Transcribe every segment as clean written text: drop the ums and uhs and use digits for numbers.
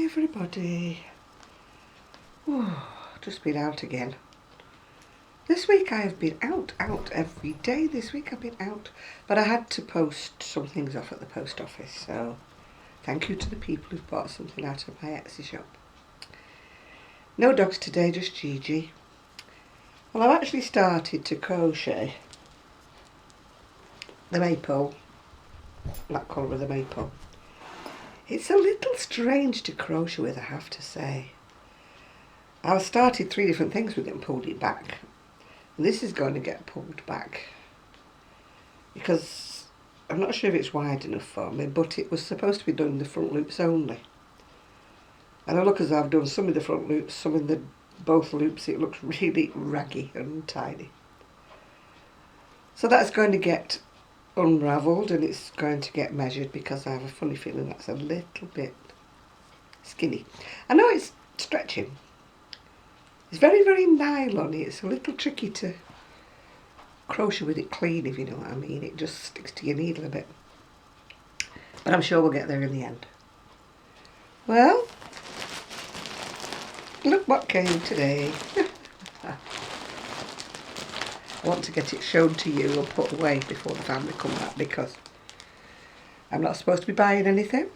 everybody. Just been out again. This week I have been out every day. This week I've been out, but I had to post some things off at the post office, so thank you to the people who've bought something out of my Etsy shop. No dogs today, just Gigi. Well, I've actually started to crochet the maypole, that colour of the maypole. It's a little strange to crochet with, I have to say. I started 3 different things with it and pulled it back. And this is going to get pulled back because I'm not sure if it's wide enough for me, but it was supposed to be done in the front loops only. And I look as though I've done some in the front loops, some in the both loops. It looks really raggy and tiny. So that's going to get unravelled and it's going to get measured because I have a funny feeling that's a little bit skinny. I know it's stretching. It's very, very nylon-y. It's a little tricky to crochet with it clean, if you know what I mean. It just sticks to your needle a bit. But I'm sure we'll get there in the end. Well, look what came today. I want to get it shown to you and put away before the family come back because I'm not supposed to be buying anything.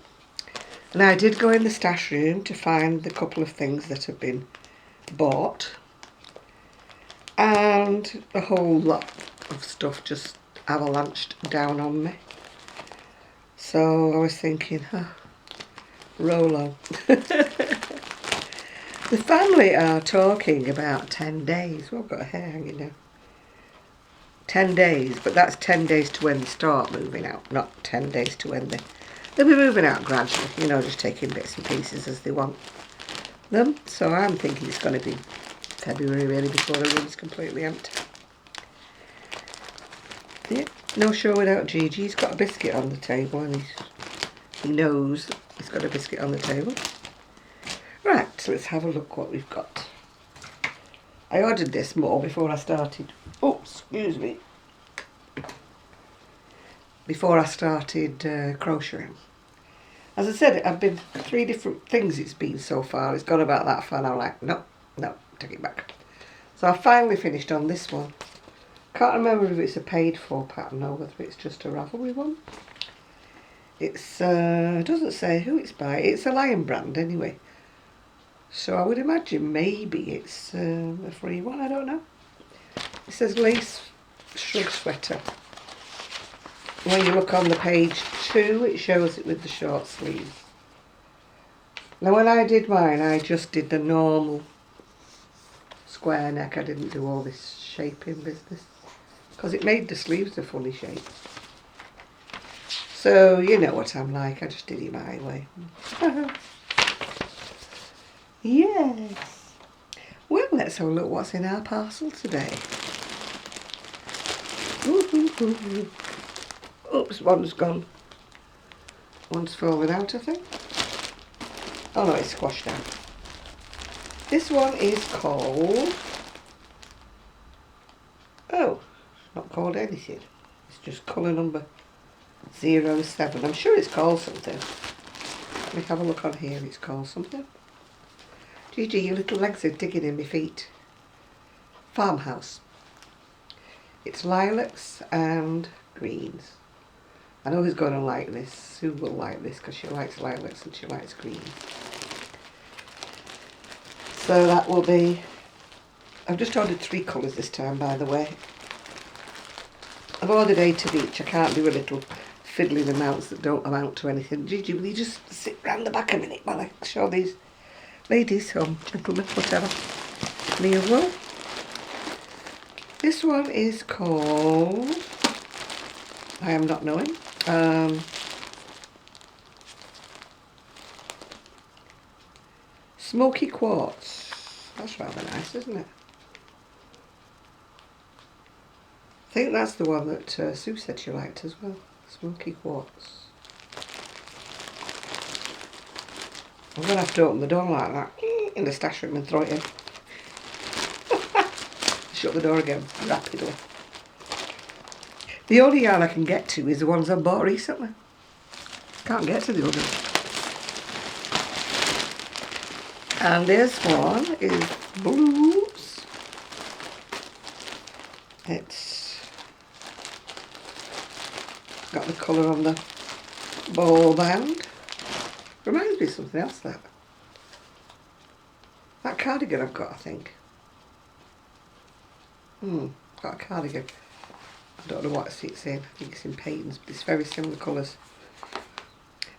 And I did go in the stash room to find the couple of things that have been bought. And a whole lot of stuff just avalanched down on me. So I was thinking, roll on. The family are talking about 10 days. Well, I've got a hair hanging now. 10 days, but that's 10 days to when they start moving out, not 10 days to when they'll be moving out gradually, you know, just taking bits and pieces as they want them. So I'm thinking it's going to be February really before the room's completely empty. Yeah, no show without Gigi. He's got a biscuit on the table and he knows he's got a biscuit on the table. Right, so let's have a look what we've got. I ordered this more before I started. Oh, excuse me. Before I started crocheting. As I said, I've been 3 different things it's been so far. It's gone about that far and I'm like, no, take it back. So I finally finished on this one. Can't remember if it's a paid for pattern or whether it's just a Ravelry one. It's, doesn't say who it's by. It's a Lion brand anyway. So I would imagine maybe it's a free one, I don't know. It says lace shrug sweater. When you look on the page 2, it shows it with the short sleeves. Now when I did mine, I just did the normal square neck. I didn't do all this shaping business because it made the sleeves a funny shape. So you know what I'm like, I just did it my way. Yes. Well, let's have a look what's in our parcel today. Oops, one's gone. One's fallen out, I think. Oh no, it's squashed out. This one is called... Oh, it's not called anything. It's just colour number 07. I'm sure it's called something. Let me have a look on here. It's called something. Gigi, your little legs are digging in my feet. Farmhouse. It's lilacs and greens. I know who's going to like this. Sue will like this because she likes lilacs and she likes greens. So that will be... I've just ordered 3 colours this time, by the way. I've ordered 8 of each. I can't do a little fiddling amounts that don't amount to anything. Gigi, will you just sit round the back a minute while I show these ladies, gentlemen, whatever, me as well. This one is called, I am not knowing, Smoky Quartz. That's rather nice, isn't it? I think that's the one that Sue said she liked as well, Smoky Quartz. I'm going to have to open the door like that in the stash room and throw it in. Shut the door again rapidly. The only yarn I can get to is the ones I bought recently. Can't get to the others. And this one is Blues. It's got the colour on the ball band. Reminds me of something else, that cardigan I've got, I think. Got a cardigan. I don't know what it's in. I think it's in Payton's, but it's very similar colours.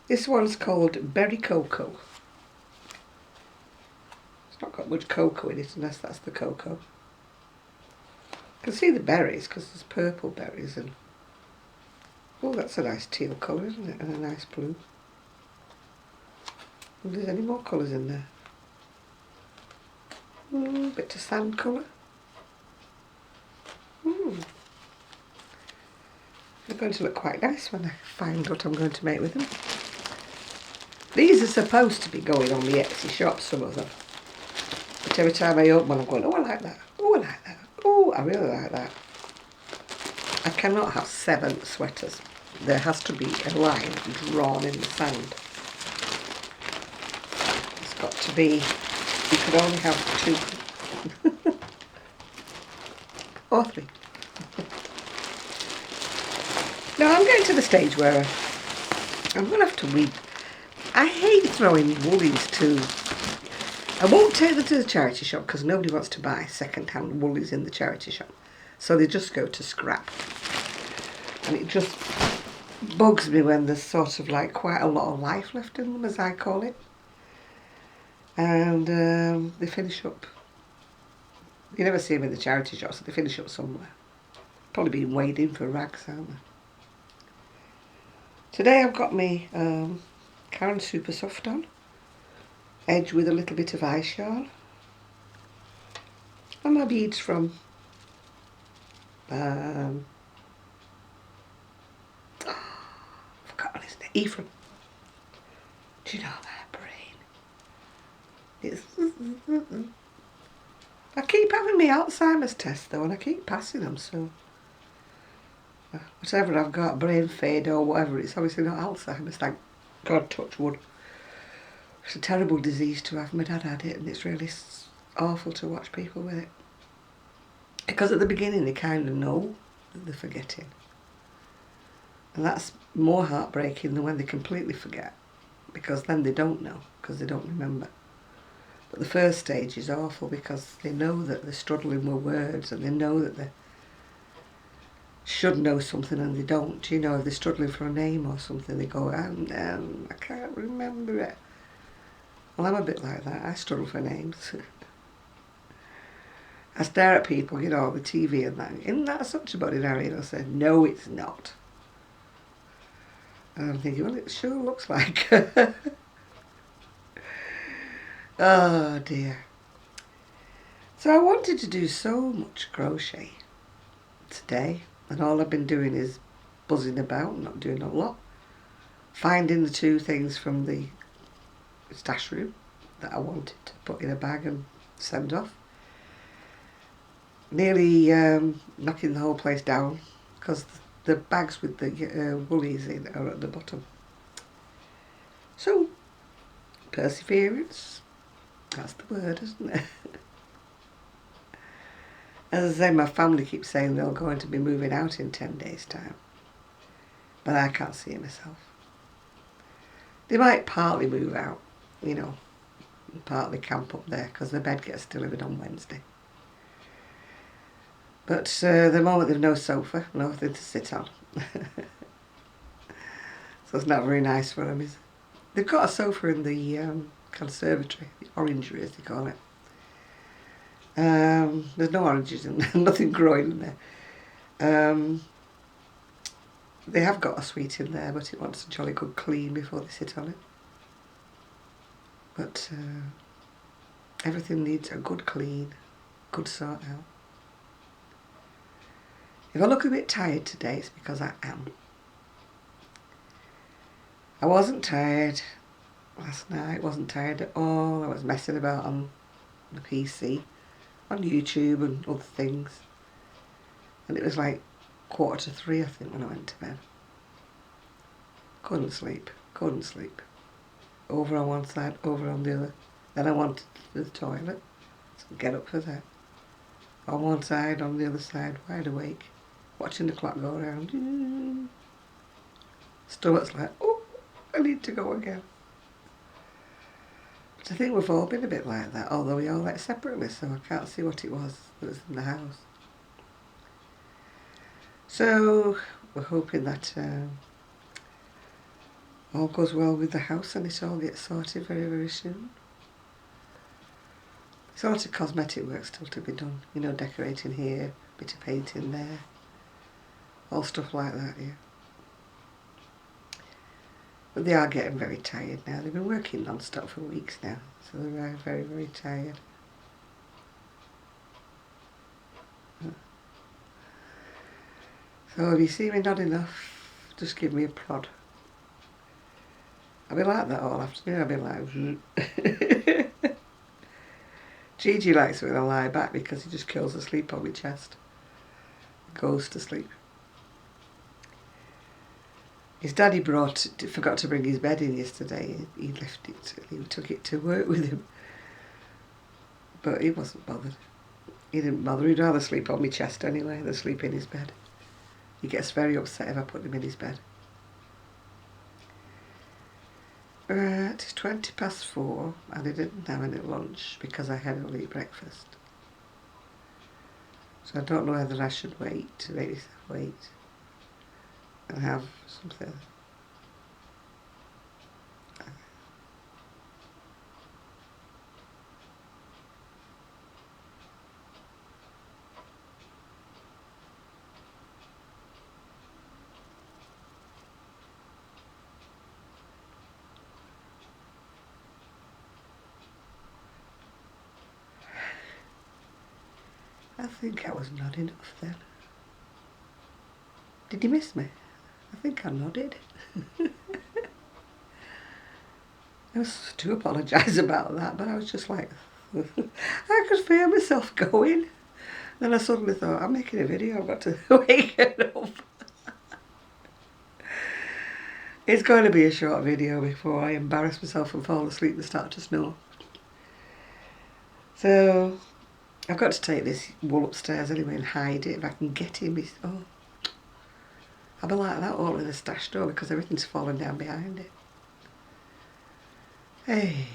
This one's called Berry Cocoa. It's not got much cocoa in it, unless that's the cocoa. You can see the berries because there's purple berries, and oh, that's a nice teal colour, isn't it? And a nice blue. If there's any more colours in there. Bit of sand colour. They're going to look quite nice when I find what I'm going to make with them. These are supposed to be going on the Etsy shop, some of them. But every time I open one, I'm going, oh, I like that. Oh, I like that. Oh, I really like that. I cannot have 7 sweaters. There has to be a line drawn in the sand. It's got to be, you could only have 2. Or 3. Now I'm getting to the stage where I'm going to have to weed. I hate throwing woolies to... I won't take them to the charity shop because nobody wants to buy second-hand woolies in the charity shop. So they just go to scrap. And it just bugs me when there's sort of like quite a lot of life left in them, as I call it. And they finish up. You never see them in the charity shop, so they finish up somewhere. Probably being weighed in for rags, aren't they? Today I've got me Caron Super Soft on, edge with a little bit of ice yarn, and my beads from I've forgotten his name, Ephraim. Do you know my brain? It's I keep having my Alzheimer's test though, and I keep passing them, so whatever I've got, brain fade or whatever, it's obviously not Alzheimer's, thank God, touch wood. It's a terrible disease to have. My dad had it, and it's really awful to watch people with it. Because at the beginning they kind of know that they're forgetting. And that's more heartbreaking than when they completely forget. Because then they don't know, because they don't remember. But the first stage is awful because they know that they're struggling with words, and they know that they should know something and they don't. You know, if they're struggling for a name or something, they go, I can't remember it. Well, I'm a bit like that. I struggle for names. I stare at people, you know, on the TV and that. Isn't that such a body Harry? And I say, no, it's not. And I'm thinking, well, it sure looks like. Oh dear. So I wanted to do so much crochet today, and all I've been doing is buzzing about, not doing a lot. Finding the 2 things from the stash room that I wanted to put in a bag and send off. Nearly knocking the whole place down because the bags with the woolies in are at the bottom. So, perseverance, that's the word, isn't it? As I say, my family keeps saying they're going to be moving out in 10 days' time. But I can't see it myself. They might partly move out, you know, partly camp up there because the bed gets delivered on Wednesday. But the moment they've no sofa, nothing to sit on. So it's not very nice for them, is it? They've got a sofa in the conservatory, the orangery as they call it. There's no oranges in there, nothing growing in there. They have got a suite in there, but it wants a jolly good clean before they sit on it. But everything needs a good clean, good sort out. If I look a bit tired today, it's because I am. I wasn't tired last night, wasn't tired at all. I was messing about on the PC, on YouTube and other things. And it was like 2:45, I think, when I went to bed. Couldn't sleep. Over on one side, over on the other. Then I wanted the toilet, so get up for that. On one side, on the other side, wide awake, watching the clock go around. Stomach's like, oh, I need to go again. But I think we've all been a bit like that, although we all ate separately, so I can't see what it was that was in the house. So we're hoping that all goes well with the house and it all gets sorted very, very soon. There's a lot of cosmetic work still to be done, you know, decorating here, bit of painting there, all stuff like that, yeah. But they are getting very tired now. They've been working non-stop for weeks now, so they're very, very tired. So if you see me nodding off, just give me a prod. I'll be like that all afternoon. I'll be like... Gigi likes it when I lie back because he just kills asleep on my chest. Goes to sleep. His daddy forgot to bring his bed in yesterday. He left it, he took it to work with him. But he wasn't bothered. He didn't bother. He'd rather sleep on my chest anyway than sleep in his bed. He gets very upset if I put him in his bed. It's 4:20 and I didn't have any lunch because I had only breakfast. So I don't know whether I should wait and have something. I think I was nodding off then. Did you miss me? I think I nodded. I do apologise about that, but I was just like, I could feel myself going. Then I suddenly thought, I'm making a video, I've got to wake it up. It's going to be a short video before I embarrass myself and fall asleep and start to snore. So, I've got to take this wool upstairs anyway and hide it if I can get him. Oh, I'll be like that all in the stash door because everything's falling down behind it. Hey.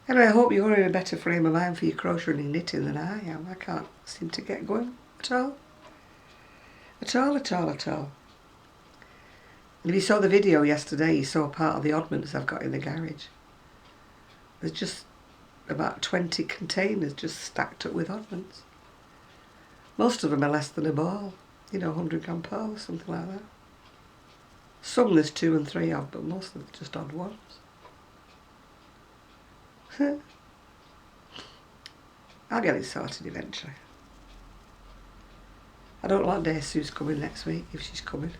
Anyway, I hope you're in a better frame of mind for your crocheting and knitting than I am. I can't seem to get going at all. At all. And if you saw the video yesterday, you saw part of the oddments I've got in the garage. There's just about 20 containers just stacked up with oddments. Most of them are less than a ball, you know, 100-gram balls, something like that. Some there's 2 and 3 of, but most of them are just odd ones. I'll get it sorted eventually. I don't know what day Sue's coming next week, if she's coming.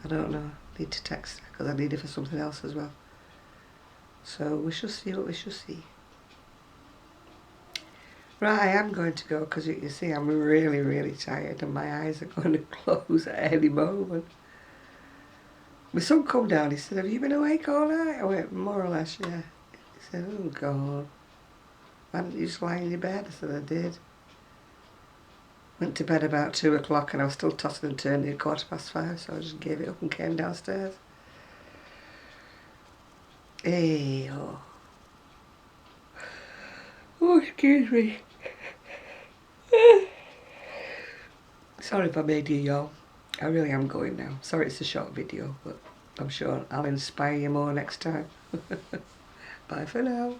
I don't know. I need to text her because I need her for something else as well. So we shall see what we shall see. Right, I am going to go because you can see I'm really, really tired and my eyes are going to close at any moment. My son come down, he said, have you been awake all night? I went, more or less, yeah. He said, oh God. Why didn't you just lie in your bed? I said, I did. Went to bed about 2 o'clock and I was still tossing and turning at 5:15, so I just gave it up and came downstairs. Hey, oh. Oh, excuse me. Sorry if I made you yawn. I really am going now. Sorry it's a short video, but I'm sure I'll inspire you more next time. Bye for now.